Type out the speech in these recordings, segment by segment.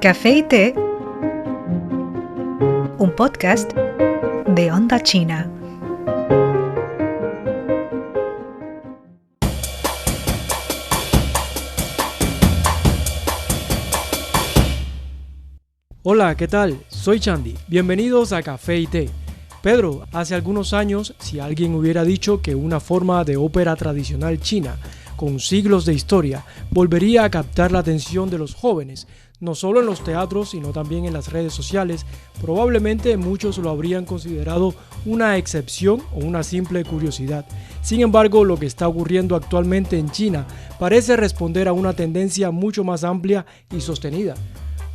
Café y té, un podcast de Onda China. Hola, ¿qué tal? Soy Chandy. Bienvenidos a Café y té. Pedro, hace algunos años, si alguien hubiera dicho que una forma de ópera tradicional china, con siglos de historia, volvería a captar la atención de los jóvenes, no solo en los teatros, sino también en las redes sociales, probablemente muchos lo habrían considerado una excepción o una simple curiosidad. Sin embargo, lo que está ocurriendo actualmente en China parece responder a una tendencia mucho más amplia y sostenida.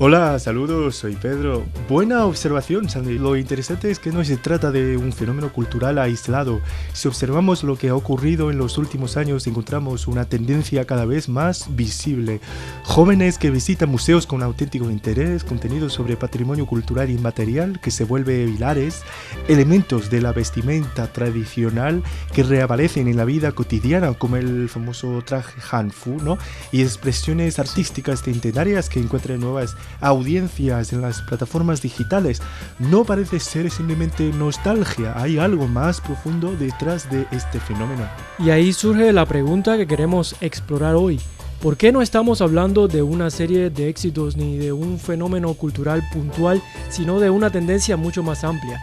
Hola, saludos, soy Pedro. Buena observación, Sandy. Lo interesante es que no se trata de un fenómeno cultural aislado. Si observamos lo que ha ocurrido en los últimos años, encontramos una tendencia cada vez más visible. Jóvenes que visitan museos con auténtico interés, contenidos sobre patrimonio cultural inmaterial que se vuelve virales, elementos de la vestimenta tradicional que reaparecen en la vida cotidiana, como el famoso traje hanfu, ¿no? Y expresiones artísticas centenarias que encuentran nuevas audiencias en las plataformas digitales. No parece ser simplemente nostalgia, hay algo más profundo detrás de este fenómeno. Y ahí surge la pregunta que queremos explorar hoy. ¿Por qué no estamos hablando de una serie de éxitos ni de un fenómeno cultural puntual, sino de una tendencia mucho más amplia?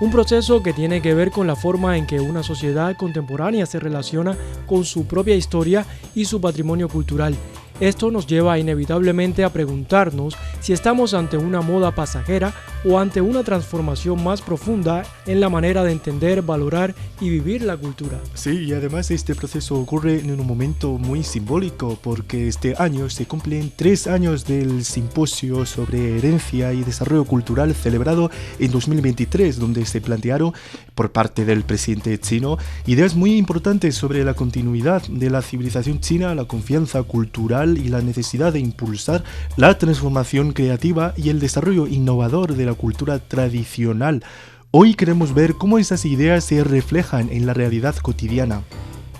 Un proceso que tiene que ver con la forma en que una sociedad contemporánea se relaciona con su propia historia y su patrimonio cultural. Esto nos lleva inevitablemente a preguntarnos si estamos ante una moda pasajera o ante una transformación más profunda en la manera de entender, valorar y vivir la cultura. Sí, y además este proceso ocurre en un momento muy simbólico porque este año se cumplen 3 años del simposio sobre herencia y desarrollo cultural celebrado en 2023, donde se plantearon por parte del presidente chino ideas muy importantes sobre la continuidad de la civilización china, la confianza cultural y la necesidad de impulsar la transformación creativa y el desarrollo innovador de la cultura tradicional. Hoy queremos ver cómo esas ideas se reflejan en la realidad cotidiana.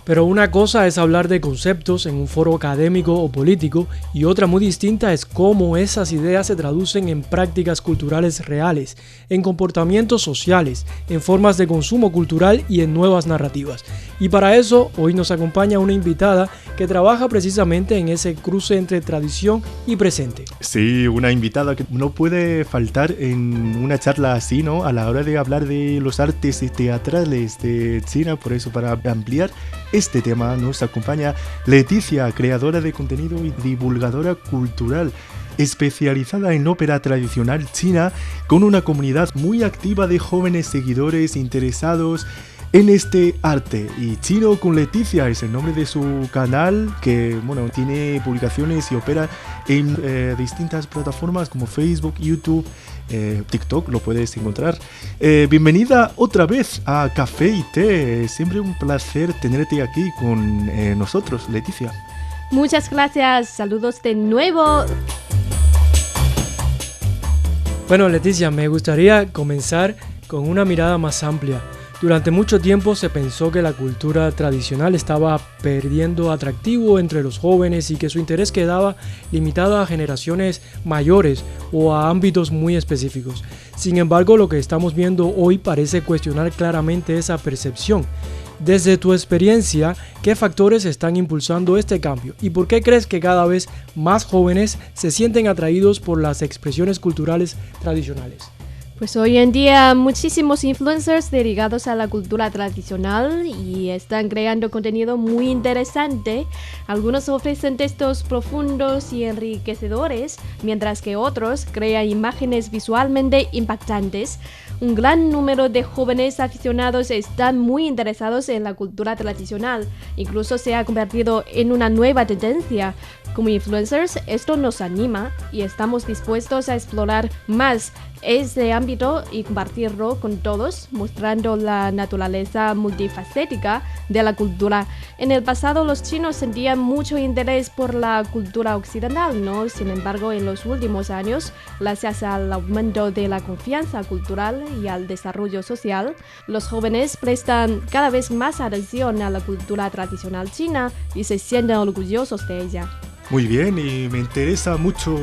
Pero una cosa es hablar de conceptos en un foro académico o político y otra muy distinta es cómo esas ideas se traducen en prácticas culturales reales, en comportamientos sociales, en formas de consumo cultural y en nuevas narrativas. Y para eso hoy nos acompaña una invitada que trabaja precisamente en ese cruce entre tradición y presente. Sí, una invitada que no puede faltar en una charla así, ¿no? A la hora de hablar de los artes teatrales de China. Por eso, para ampliar este tema, nos acompaña Leticia, creadora de contenido y divulgadora cultural, especializada en ópera tradicional china, con una comunidad muy activa de jóvenes seguidores interesados en este arte. Y Chino con Leticia es el nombre de su canal, que tiene publicaciones y opera en distintas plataformas como Facebook, YouTube, TikTok, lo puedes encontrar. Bienvenida otra vez a Café y Té. Siempre un placer tenerte aquí con nosotros, Leticia. Muchas gracias, saludos de nuevo. Bueno, Leticia, me gustaría comenzar con una mirada más amplia. Durante mucho tiempo se pensó que la cultura tradicional estaba perdiendo atractivo entre los jóvenes y que su interés quedaba limitado a generaciones mayores o a ámbitos muy específicos. Sin embargo, lo que estamos viendo hoy parece cuestionar claramente esa percepción. Desde tu experiencia, ¿qué factores están impulsando este cambio? ¿Y por qué crees que cada vez más jóvenes se sienten atraídos por las expresiones culturales tradicionales? Pues hoy en día muchísimos influencers dedicados a la cultura tradicional y están creando contenido muy interesante. Algunos ofrecen textos profundos y enriquecedores, mientras que otros crean imágenes visualmente impactantes. Un gran número de jóvenes aficionados están muy interesados en la cultura tradicional. Incluso se ha convertido en una nueva tendencia. Como influencers, esto nos anima y estamos dispuestos a explorar más este ámbito y compartirlo con todos, mostrando la naturaleza multifacética de la cultura. En el pasado los chinos sentían mucho interés por la cultura occidental, ¿no? Sin embargo, en los últimos años, gracias al aumento de la confianza cultural y al desarrollo social, los jóvenes prestan cada vez más atención a la cultura tradicional china y se sienten orgullosos de ella. Muy bien, y me interesa mucho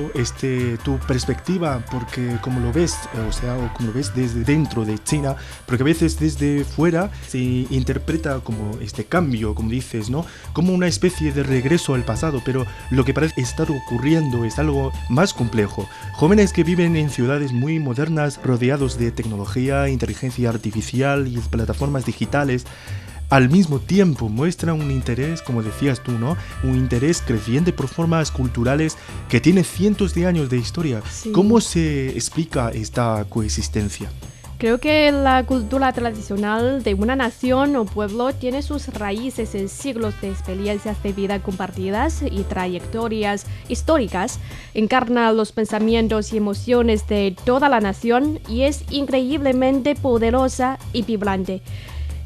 tu perspectiva, porque como lo ves, o como lo ves desde dentro de China, porque a veces desde fuera se interpreta como este cambio, como dices, ¿no? Como una especie de regreso al pasado, pero lo que parece estar ocurriendo es algo más complejo. Jóvenes que viven en ciudades muy modernas, rodeados de tecnología, inteligencia artificial y plataformas digitales, al mismo tiempo muestran un interés, como decías tú, ¿no? Un interés creciente por formas culturales que tiene cientos de años de historia. Sí. ¿Cómo se explica esta coexistencia? Creo que la cultura tradicional de una nación o pueblo tiene sus raíces en siglos de experiencias de vida compartidas y trayectorias históricas. Encarna los pensamientos y emociones de toda la nación y es increíblemente poderosa y vibrante.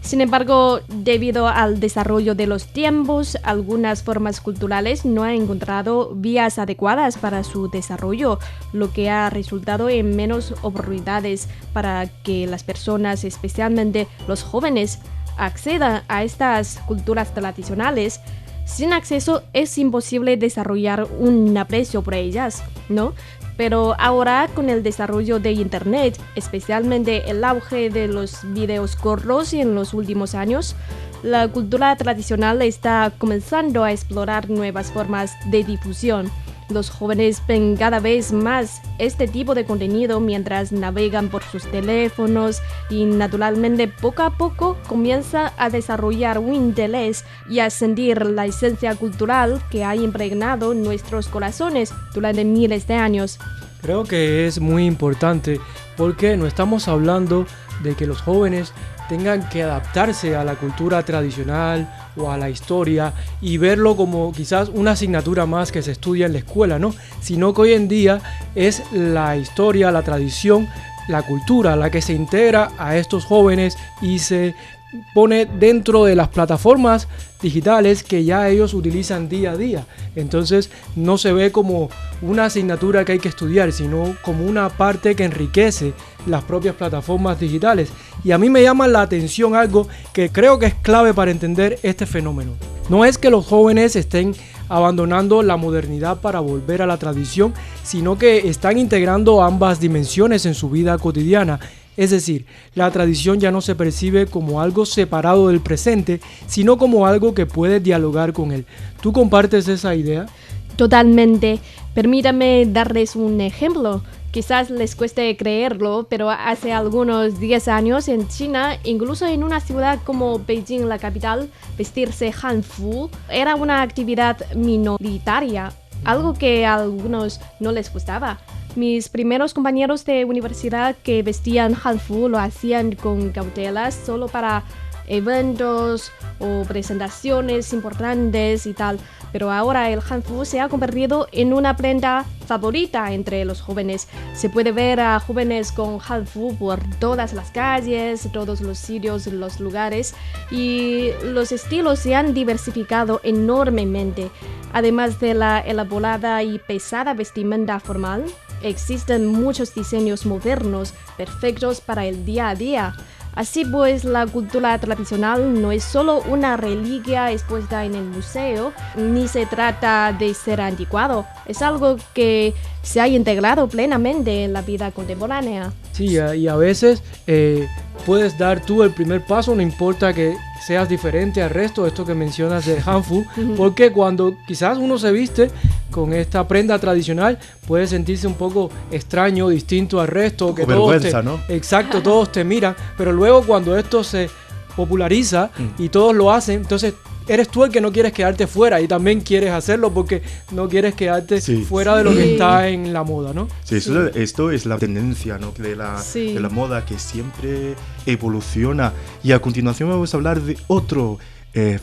Sin embargo, debido al desarrollo de los tiempos, algunas formas culturales no han encontrado vías adecuadas para su desarrollo, lo que ha resultado en menos oportunidades para que las personas, especialmente los jóvenes, accedan a estas culturas tradicionales. Sin acceso es imposible desarrollar un aprecio por ellas, ¿no? Pero ahora, con el desarrollo de Internet, especialmente el auge de los videos cortos en los últimos años, la cultura tradicional está comenzando a explorar nuevas formas de difusión. Los jóvenes ven cada vez más este tipo de contenido mientras navegan por sus teléfonos y naturalmente poco a poco comienza a desarrollar un interés y a sentir la esencia cultural que ha impregnado nuestros corazones durante miles de años. Creo que es muy importante porque no estamos hablando de que los jóvenes tengan que adaptarse a la cultura tradicional o a la historia y verlo como quizás una asignatura más que se estudia en la escuela, ¿no? Sino que hoy en día es la historia, la tradición, la cultura la que se integra a estos jóvenes y se pone dentro de las plataformas digitales que ya ellos utilizan día a día. Entonces no se ve como una asignatura que hay que estudiar, sino como una parte que enriquece las propias plataformas digitales. Y a mí me llama la atención algo que creo que es clave para entender este fenómeno. No es que los jóvenes estén abandonando la modernidad para volver a la tradición, sino que están integrando ambas dimensiones en su vida cotidiana. Es decir, la tradición ya no se percibe como algo separado del presente, sino como algo que puede dialogar con él. ¿Tú compartes esa idea? Totalmente. Permítame darles un ejemplo. Quizás les cueste creerlo, pero hace algunos 10 años en China, incluso en una ciudad como Beijing, la capital, vestirse hanfu era una actividad minoritaria, algo que a algunos no les gustaba. Mis primeros compañeros de universidad que vestían hanfu lo hacían con cautelas solo para eventos o presentaciones importantes y tal, pero ahora el hanfu se ha convertido en una prenda favorita entre los jóvenes. Se puede ver a jóvenes con hanfu por todas las calles, todos los sitios, los lugares, y los estilos se han diversificado enormemente. Además de la elaborada y pesada vestimenta formal, existen muchos diseños modernos perfectos para el día a día. Así pues, la cultura tradicional no es solo una reliquia expuesta en el museo, ni se trata de ser anticuado. Es algo que se ha integrado plenamente en la vida contemporánea. Sí, y a veces puedes dar tú el primer paso, no importa que seas diferente al resto, esto que mencionas de hanfu, porque cuando quizás uno se viste con esta prenda tradicional puede sentirse un poco extraño, distinto al resto, que vergüenza, ¿no? Exacto, todos te miran, pero luego cuando esto se populariza y todos lo hacen, entonces eres tú el que no quieres quedarte fuera y también quieres hacerlo porque no quieres quedarte fuera de lo que está en la moda, ¿no? Sí, esto es la tendencia, ¿no? de la moda que siempre evoluciona. Y a continuación vamos a hablar de otro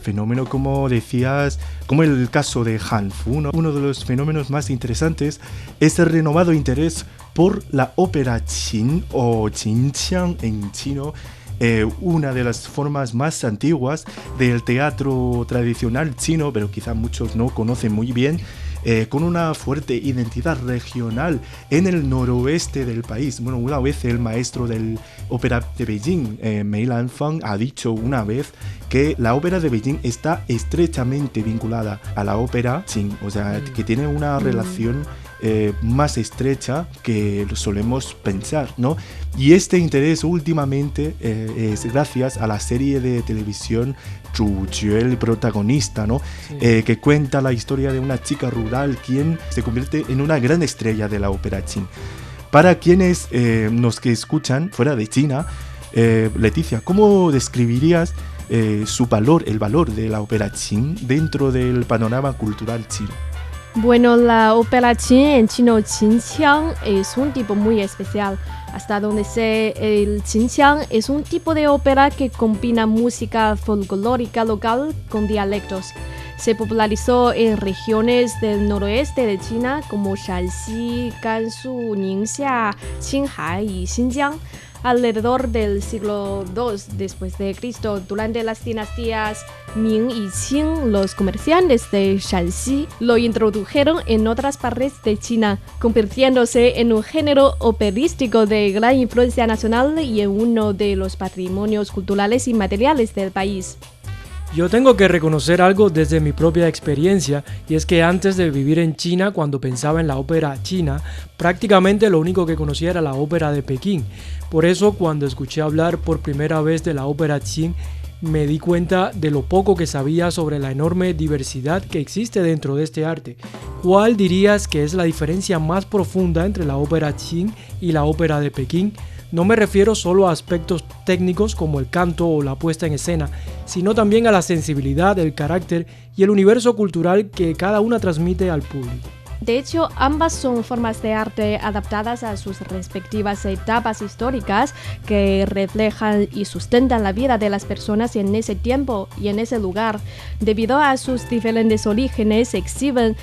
fenómeno, como decías, como el caso de hanfu, ¿no? Uno de los fenómenos más interesantes es el renovado interés por la ópera qin o qinqiang en chino. una de las formas más antiguas del teatro tradicional chino, pero quizá muchos no conocen muy bien, con una fuerte identidad regional en el noroeste del país. Bueno, una vez el maestro del ópera de Beijing, Mei Lanfang, ha dicho una vez que la ópera de Beijing está estrechamente vinculada a la ópera Qing, o sea, que tiene una relación más estrecha que lo solemos pensar, ¿no? Y este interés últimamente es gracias a la serie de televisión Zhu Jue, el protagonista, ¿no? Sí. Que cuenta la historia de una chica rural quien se convierte en una gran estrella de la ópera Qing. Para quienes nos que escuchan fuera de China, Leticia, ¿cómo describirías su valor, el valor de la ópera Qing dentro del panorama cultural chino? Bueno, la ópera Qing, en chino Qinqiang, es un tipo muy especial. Hasta donde sé, el Qinqiang es un tipo de ópera que combina música folclórica local con dialectos. Se popularizó en regiones del noroeste de China como Shanxi, Gansu, Ningxia, Qinghai y Xinjiang alrededor del siglo II después de Cristo. Durante las dinastías Ming y Qing, los comerciantes de Shanxi lo introdujeron en otras partes de China, convirtiéndose en un género operístico de gran influencia nacional y en uno de los patrimonios culturales inmateriales del país. Yo tengo que reconocer algo desde mi propia experiencia, y es que antes de vivir en China, cuando pensaba en la ópera china, prácticamente lo único que conocía era la ópera de Pekín. Por eso, cuando escuché hablar por primera vez de la ópera Qing, me di cuenta de lo poco que sabía sobre la enorme diversidad que existe dentro de este arte. ¿Cuál dirías que es la diferencia más profunda entre la ópera Qing y la ópera de Pekín? No me refiero solo a aspectos técnicos como el canto o la puesta en escena, sino también a la sensibilidad, el carácter y el universo cultural que cada una transmite al público. De hecho, ambas son formas de arte adaptadas a sus respectivas etapas históricas que reflejan y sustentan la vida de las personas en ese tiempo y en ese lugar. Debido a sus diferentes orígenes, exhiben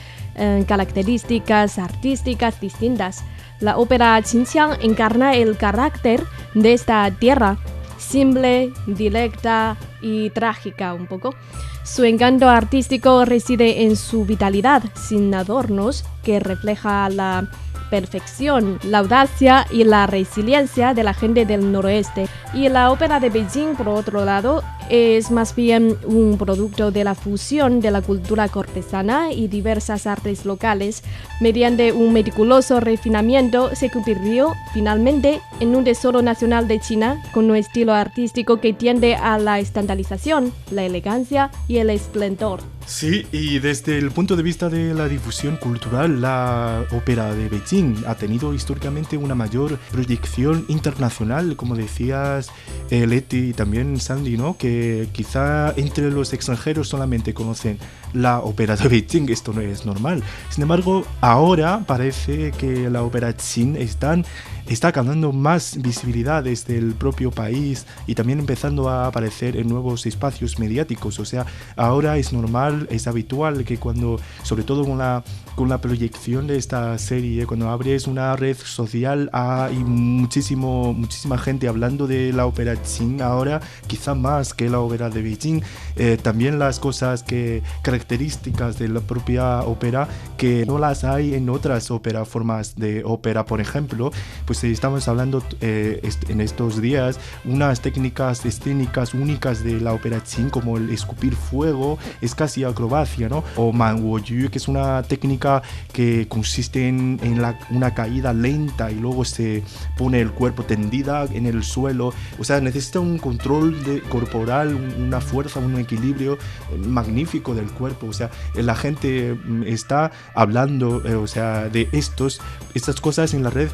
características artísticas distintas. La ópera Qinqiang encarna el carácter de esta tierra, simple, directa y trágica un poco. Su encanto artístico reside en su vitalidad, sin adornos, que refleja la perfección, la audacia y la resiliencia de la gente del noroeste. Y la ópera de Beijing, por otro lado, es más bien un producto de la fusión de la cultura cortesana y diversas artes locales. Mediante un meticuloso refinamiento se convirtió finalmente en un tesoro nacional de China, con un estilo artístico que tiende a la estandarización, la elegancia y el esplendor. Sí, y desde el punto de vista de la difusión cultural, la ópera de Beijing ha tenido históricamente una mayor proyección internacional, como decías Leti y también Sandy, ¿no? Que quizá entre los extranjeros solamente conocen la ópera de Beijing, esto no es normal. Sin embargo, ahora parece que la ópera Qing está ganando más visibilidad desde el propio país y también empezando a aparecer en nuevos espacios mediáticos. O sea, ahora es normal, es habitual que cuando, sobre todo con la proyección de esta serie, cuando abres una red social hay muchísima gente hablando de la ópera Qing ahora, quizá más que la ópera de Beijing. También las cosas características de la propia ópera que no las hay en otras formas de ópera, por ejemplo, pues estamos hablando en estos días unas técnicas escénicas únicas de la ópera Qing, como el escupir fuego, es casi acrobacia, ¿no? O Man Wo Yu, que es una técnica que consiste en una caída lenta y luego se pone el cuerpo tendida en el suelo. O sea, necesita un control corporal, una fuerza, un equilibrio magnífico del cuerpo. O sea, la gente está hablando de estas cosas en la red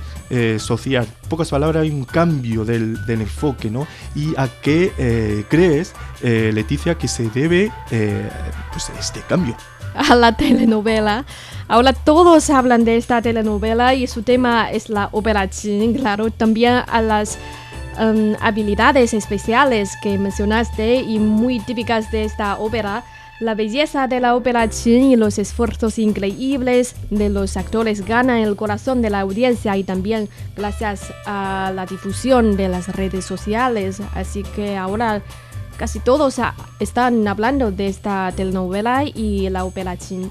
social. En pocas palabras, hay un cambio del enfoque, ¿no? ¿Y a qué crees, Leticia, que se debe este cambio? A la telenovela. Ahora todos hablan de esta telenovela y su tema es la ópera Qing, claro. También a las habilidades especiales que mencionaste y muy típicas de esta ópera. La belleza de la ópera Qin y los esfuerzos increíbles de los actores ganan el corazón de la audiencia y también gracias a la difusión de las redes sociales. Así que ahora casi todos están hablando de esta telenovela y la ópera Qin.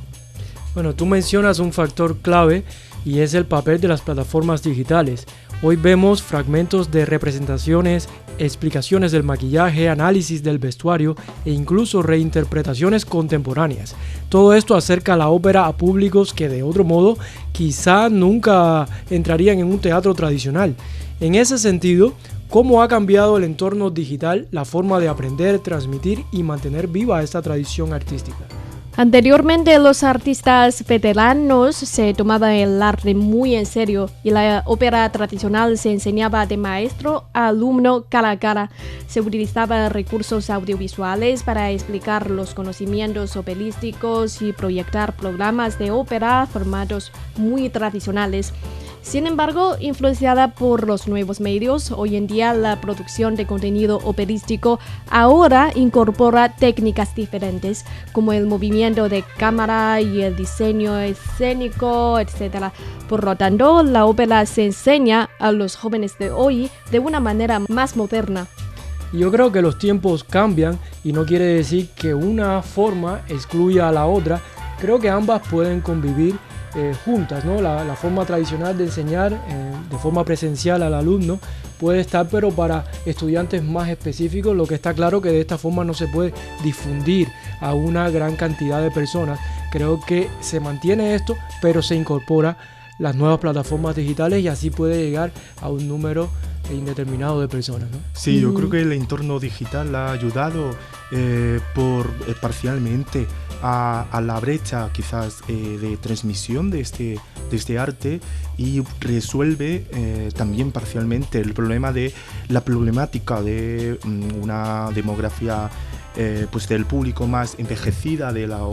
Bueno, tú mencionas un factor clave y es el papel de las plataformas digitales. Hoy vemos fragmentos de representaciones, explicaciones del maquillaje, análisis del vestuario e incluso reinterpretaciones contemporáneas. Todo esto acerca la ópera a públicos que de otro modo quizá nunca entrarían en un teatro tradicional. En ese sentido, ¿cómo ha cambiado el entorno digital la forma de aprender, transmitir y mantener viva esta tradición artística? Anteriormente los artistas veteranos se tomaban el arte muy en serio y la ópera tradicional se enseñaba de maestro a alumno cara a cara. Se utilizaban recursos audiovisuales para explicar los conocimientos operísticos y proyectar programas de ópera formatos muy tradicionales. Sin embargo, influenciada por los nuevos medios, hoy en día la producción de contenido operístico ahora incorpora técnicas diferentes, como el movimiento de cámara y el diseño escénico, etc. Por lo tanto, la ópera se enseña a los jóvenes de hoy de una manera más moderna. Yo creo que los tiempos cambian y no quiere decir que una forma excluya a la otra. Creo que ambas pueden convivir juntas, ¿no? La forma tradicional de enseñar de forma presencial al alumno puede estar, pero para estudiantes más específicos, lo que está claro que de esta forma no se puede difundir a una gran cantidad de personas. Creo que se mantiene esto, pero se incorpora las nuevas plataformas digitales y así puede llegar a un número indeterminado de personas, ¿no? Sí, yo creo que el entorno digital ha ayudado parcialmente a la brecha quizás de transmisión de este arte y resuelve también parcialmente el problema de la problemática de una demografía pues del público más envejecida de la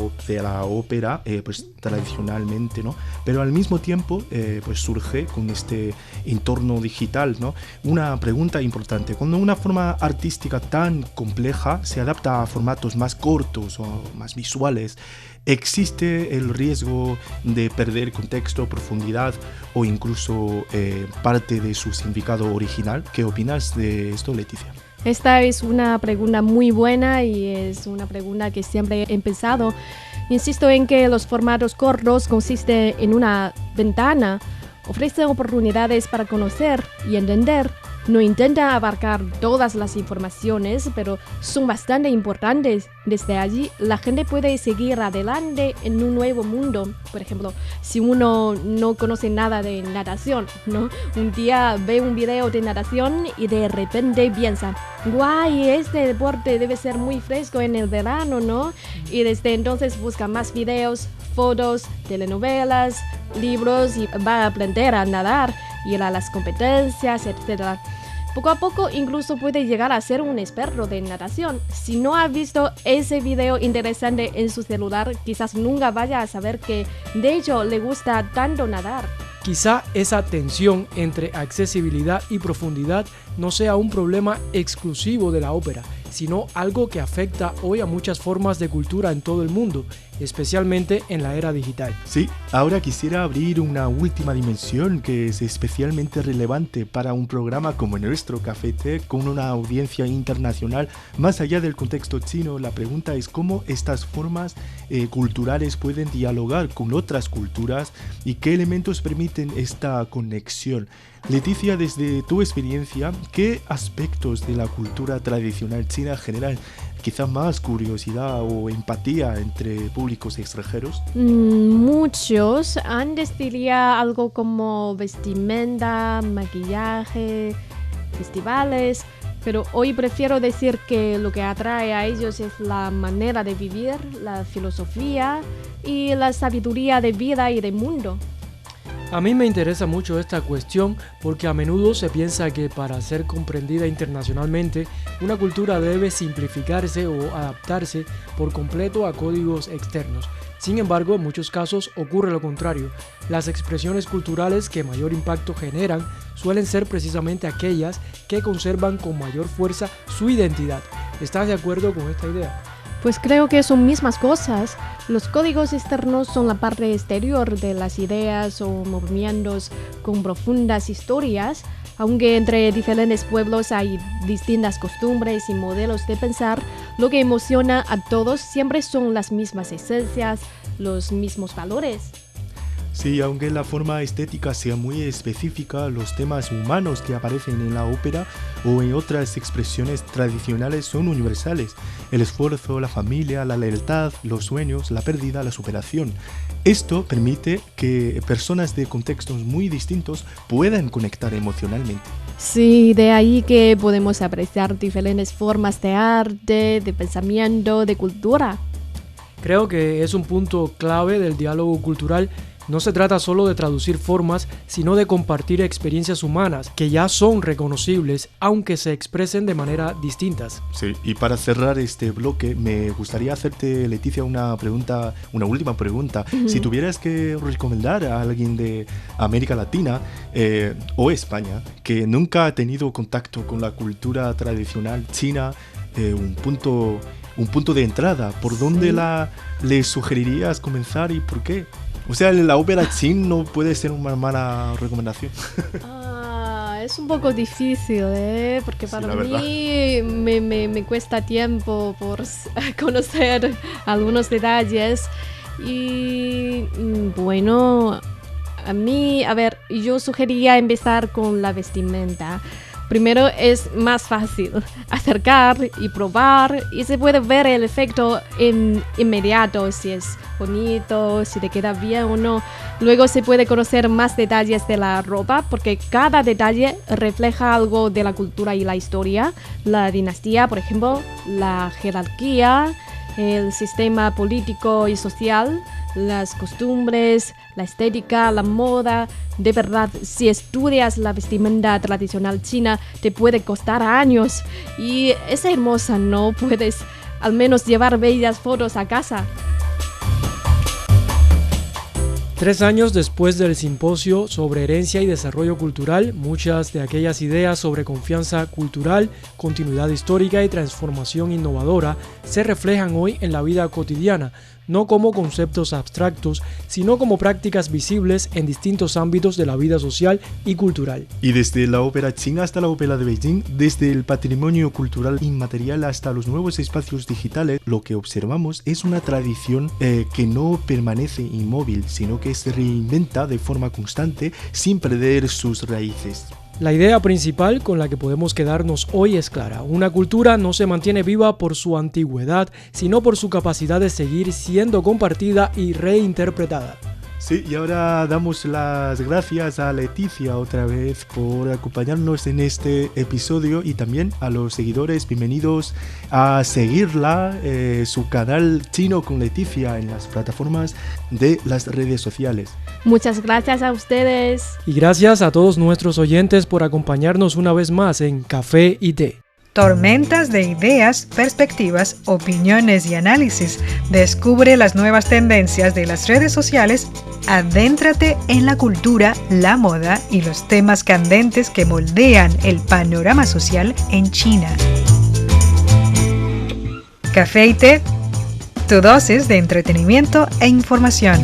ópera pues tradicionalmente, ¿no? Pero al mismo tiempo pues surge con este entorno digital, ¿no? Una pregunta importante: cuando una forma artística tan compleja se adapta a formatos más cortos o más visuales, ¿existe el riesgo de perder contexto, profundidad o incluso parte de su significado original? ¿Qué opinas de esto, Leticia? Esta es una pregunta muy buena y es una pregunta que siempre he pensado. Insisto en que los formatos cortos consisten en una ventana, ofrecen oportunidades para conocer y entender. No intentan abarcar todas las informaciones, pero son bastante importantes. Desde allí, la gente puede seguir adelante en un nuevo mundo. Por ejemplo, si uno no conoce nada de natación, ¿no? Un día ve un video de natación y de repente piensa: guay, este deporte debe ser muy fresco en el verano, ¿no? Y desde entonces busca más videos, fotos, telenovelas, libros y va a aprender a nadar, ir a las competencias, etc. Poco a poco incluso puede llegar a ser un experto de natación. Si no ha visto ese video interesante en su celular, quizás nunca vaya a saber que de hecho le gusta tanto nadar. Quizá esa tensión entre accesibilidad y profundidad no sea un problema exclusivo de la ópera, sino algo que afecta hoy a muchas formas de cultura en todo el mundo, especialmente en la era digital. Sí, ahora quisiera abrir una última dimensión que es especialmente relevante para un programa como nuestro Café Tech, con una audiencia internacional. Más allá del contexto chino, la pregunta es cómo estas formas culturales pueden dialogar con otras culturas y qué elementos permiten esta conexión. Leticia, desde tu experiencia, ¿qué aspectos de la cultura tradicional china generan quizá más curiosidad o empatía entre públicos extranjeros? Muchos. Antes diría algo como vestimenta, maquillaje, festivales, pero hoy prefiero decir que lo que atrae a ellos es la manera de vivir, la filosofía y la sabiduría de vida y de mundo. A mí me interesa mucho esta cuestión porque a menudo se piensa que para ser comprendida internacionalmente, una cultura debe simplificarse o adaptarse por completo a códigos externos. Sin embargo, en muchos casos ocurre lo contrario. Las expresiones culturales que mayor impacto generan suelen ser precisamente aquellas que conservan con mayor fuerza su identidad. ¿Estás de acuerdo con esta idea? Pues creo que son mismas cosas. Los códigos externos son la parte exterior de las ideas o movimientos con profundas historias, aunque entre diferentes pueblos hay distintas costumbres y modelos de pensar, lo que emociona a todos siempre son las mismas esencias, los mismos valores. Sí, aunque la forma estética sea muy específica, los temas humanos que aparecen en la ópera o en otras expresiones tradicionales son universales. El esfuerzo, la familia, la lealtad, los sueños, la pérdida, la superación. Esto permite que personas de contextos muy distintos puedan conectar emocionalmente. Sí, de ahí que podemos apreciar diferentes formas de arte, de pensamiento, de cultura. Creo que es un punto clave del diálogo cultural. No se trata solo de traducir formas, sino de compartir experiencias humanas que ya son reconocibles, aunque se expresen de manera distintas. Sí, y para cerrar este bloque, me gustaría hacerte, Leticia, una última pregunta. Si tuvieras que recomendar a alguien de América Latina o España que nunca ha tenido contacto con la cultura tradicional china, un punto de entrada, ¿por dónde le sugerirías comenzar y por qué? O sea, la ópera china no puede ser una mala recomendación. Es un poco difícil, porque para mí me cuesta tiempo por conocer algunos detalles. Y bueno, yo sugeriría empezar con la vestimenta. Primero es más fácil acercar y probar y se puede ver el efecto inmediato, si es bonito, si te queda bien o no. Luego se puede conocer más detalles de la ropa porque cada detalle refleja algo de la cultura y la historia. La dinastía, por ejemplo, la jerarquía, el sistema político y social, las costumbres, la estética, la moda. De verdad, si estudias la vestimenta tradicional china, te puede costar años. Y es hermosa, ¿no? Puedes al menos llevar bellas fotos a casa. 3 años después del simposio sobre herencia y desarrollo cultural, muchas de aquellas ideas sobre confianza cultural, continuidad histórica y transformación innovadora se reflejan hoy en la vida cotidiana, no como conceptos abstractos, sino como prácticas visibles en distintos ámbitos de la vida social y cultural. Y desde la ópera china hasta la ópera de Beijing, desde el patrimonio cultural inmaterial hasta los nuevos espacios digitales, lo que observamos es una tradición que no permanece inmóvil, sino que se reinventa de forma constante sin perder sus raíces. La idea principal con la que podemos quedarnos hoy es clara. Una cultura no se mantiene viva por su antigüedad, sino por su capacidad de seguir siendo compartida y reinterpretada. Sí, y ahora damos las gracias a Leticia otra vez por acompañarnos en este episodio y también a los seguidores, bienvenidos a seguirla, su canal Chino con Leticia en las plataformas de las redes sociales. Muchas gracias a ustedes. Y gracias a todos nuestros oyentes por acompañarnos una vez más en Café y Té. Tormentas de ideas, perspectivas, opiniones y análisis. Descubre las nuevas tendencias de las redes sociales. Adéntrate en la cultura, la moda y los temas candentes que moldean el panorama social en China. Café y Té, tu dosis de entretenimiento e información.